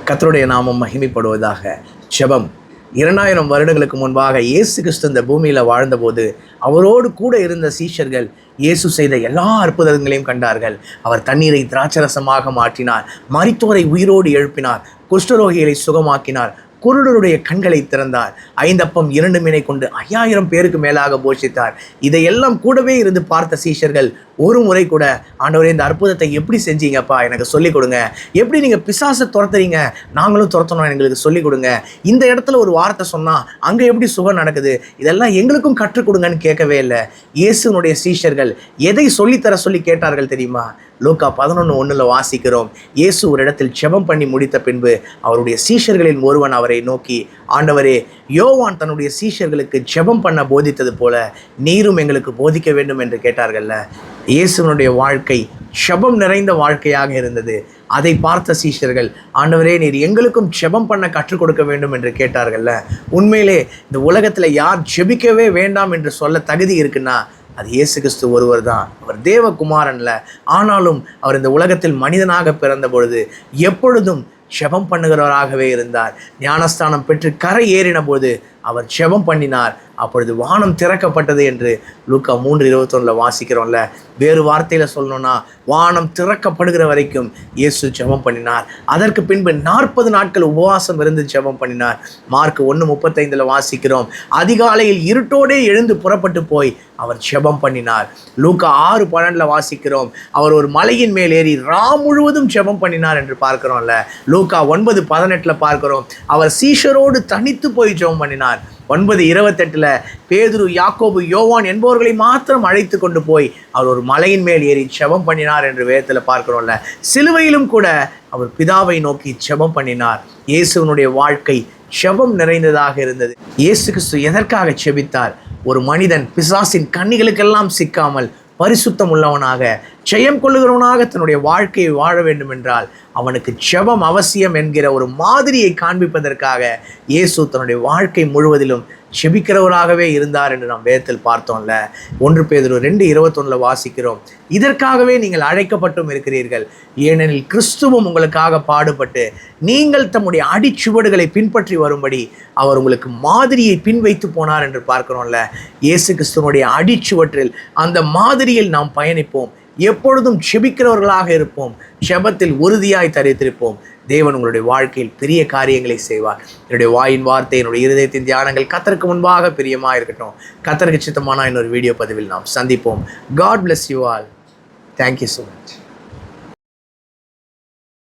கர்த்தருடைய நாமம் மகிமைப்படுவதாக. ஜெபம். 2000 வருடங்களுக்கு முன்பாக இயேசு கிறிஸ்து இந்த பூமியில் வாழ்ந்தபோது அவரோடு கூட இருந்த சீஷர்கள் இயேசு செய்த எல்லா அற்புதங்களையும் கண்டார்கள். அவர் தண்ணீரை திராட்சரசமாக மாற்றினார், மரித்தோரை உயிரோடு எழுப்பினார், குஷ்டரோகிகளை சுகமாக்கினார், குருடருடைய கண்களை திறந்தார், 5 அப்பம் 2 மீனை கொண்டு 5000 பேருக்கு மேலாக போஷித்தார். இதையெல்லாம் கூடவே இருந்து பார்த்த சீஷர்கள் ஒரு முறை கூட, ஆண்டவரே இந்த அற்புதத்தை எப்படி செஞ்சீங்கப்பா, எனக்கு சொல்லிக் கொடுங்க, எப்படி நீங்கள் பிசாசை துரத்துறீங்க, நாங்களும் துரத்தணும், எங்களுக்கு சொல்லிக் கொடுங்க, இந்த இடத்துல ஒரு வார்த்தை சொன்னால் அங்கே எப்படி சுகம் நடக்குது, இதெல்லாம் எங்களுக்கும் கற்றுக் கொடுங்கன்னு கேட்கவே இல்லை. இயேசுனுடைய சீஷர்கள் எதை சொல்லித்தர சொல்லி கேட்டார்கள் தெரியுமா? லூக்கா 11:1 வாசிக்கிறோம். இயேசு ஒரு இடத்தில் ஜெபம் பண்ணி முடித்த பின்பு அவருடைய சீஷர்களின் ஒருவன் அவரை நோக்கி, ஆண்டவரே, யோவான் தன்னுடைய சீஷர்களுக்கு ஜெபம் பண்ண போதித்தது போல நீரும் எங்களுக்கு போதிக்க வேண்டும் என்று கேட்டார்கள்ல. இயேசுனுடைய வாழ்க்கை ஜெபம் நிறைந்த வாழ்க்கையாக இருந்தது. அதை பார்த்த சீஷர்கள், ஆண்டவரே நீர் எங்களுக்கும் ஜெபம் பண்ண கற்றுக் கொடுக்க வேண்டும் என்று கேட்டார்கள்ல. உண்மையிலே இந்த உலகத்தில் யார் ஜெபிக்கவே வேண்டாம் என்று சொல்ல தகுதி இருக்குன்னா அது இயேசு கிறிஸ்து ஒருவர் தான். அவர் தேவகுமாரன்ல, ஆனாலும் அவர் இந்த உலகத்தில் மனிதனாக பிறந்த பொழுது எப்பொழுதும் ஜெபம் பண்ணுகிறவராகவே இருந்தார். ஞானஸ்தானம் பெற்று கரை ஏறின போது அவர் ஜெபம் பண்ணினார். அப்பொழுது வானம் திறக்கப்பட்டது என்று லூக்கா 3:21 வாசிக்கிறோம்ல. வேறு வார்த்தையில் சொல்லணும்னா, வானம் திறக்கப்படுகிற வரைக்கும் இயேசு ஜெபம் பண்ணினார். அதற்கு பின்பு 40 நாட்கள் உபவாசம் இருந்து ஜெபம் பண்ணினார். மார்க் 1:35 வாசிக்கிறோம். அதிகாலையில் இருட்டோடே எழுந்து புறப்பட்டு போய் அவர் ஜெபம் பண்ணினார். லூக்கா 6:12 வாசிக்கிறோம். அவர் ஒரு மலையின் மேல் ஏறி முழுவதும் ஜெபம் பண்ணினார் என்று பார்க்கிறோம்ல. லூக்கா 9:18 பார்க்கிறோம். அவர் சீஷரோடு தனித்து போய் ஜெபம் பண்ணினார். 9:28 பேதுரு, யாக்கோபு, யோவான் என்பவர்களை மாத்திரம் அழைத்து கொண்டு போய் அவர் ஒரு மலையின் மேல் ஏறி ஜெபம் பண்ணினார் என்று வேதத்தில் பார்க்கிறோம்ல. சிலுவையிலும் கூட அவர் பிதாவை நோக்கி ஜெபம் பண்ணினார். இயேசுவினுடைய வாழ்க்கை ஜெபம் நிறைந்ததாக இருந்தது. இயேசு கிறிஸ்து எதற்காக ஜெபித்தார்? ஒரு மனிதன் பிசாசின் கண்ணிகளுக்கெல்லாம் சிக்காமல் பரிசுத்தம் உள்ளவனாக, ஜெயம் கொள்ளுகிறவனாக தன்னுடைய வாழ்க்கையை வாழ வேண்டும் என்றால் அவனுக்கு ஜெபம் அவசியம் என்கிற ஒரு மாதிரியை காண்பிப்பதற்காக இயேசு தன்னுடைய வாழ்க்கை முழுவதிலும் ஜெபிக்கிறவராகவே இருந்தார் என்று நாம் வேதத்தில் பார்த்தோம்ல. 1 பேதுரு 2:21 வாசிக்கிறோம். இதற்காகவே நீங்கள் அழைக்கப்பட்டும் இருக்கிறீர்கள், ஏனெனில் கிறிஸ்துவும் உங்களுக்காக பாடுபட்டு நீங்கள் தம்முடைய அடிச்சுவடுகளை பின்பற்றி வரும்படி அவர் உங்களுக்கு மாதிரியை பின்வைத்து போனார் என்று பார்க்கிறோம்ல. இயேசு கிறிஸ்துவனுடைய அடிச்சுவற்றில், அந்த மாதிரியில் நாம் பயணிப்போம். எப்பொழுதும் ஜெபிக்கிறவர்களாக இருப்போம். ஜெபத்தில் உறுதியாய் தரித்திருப்போம். தேவன் உங்களுடைய வாழ்க்கையில் பெரிய காரியங்களை செய்வார். என்னுடைய வாயின் வார்த்தை, என்னுடைய இருதயத்தின் தியானங்கள் கர்த்தருக்கு முன்பாக பிரியமாக இருக்கட்டும். கர்த்தருக்கு சித்தமான இன்னொரு வீடியோ பதிவில் நாம் சந்திப்போம். God bless you all. Thank you so much.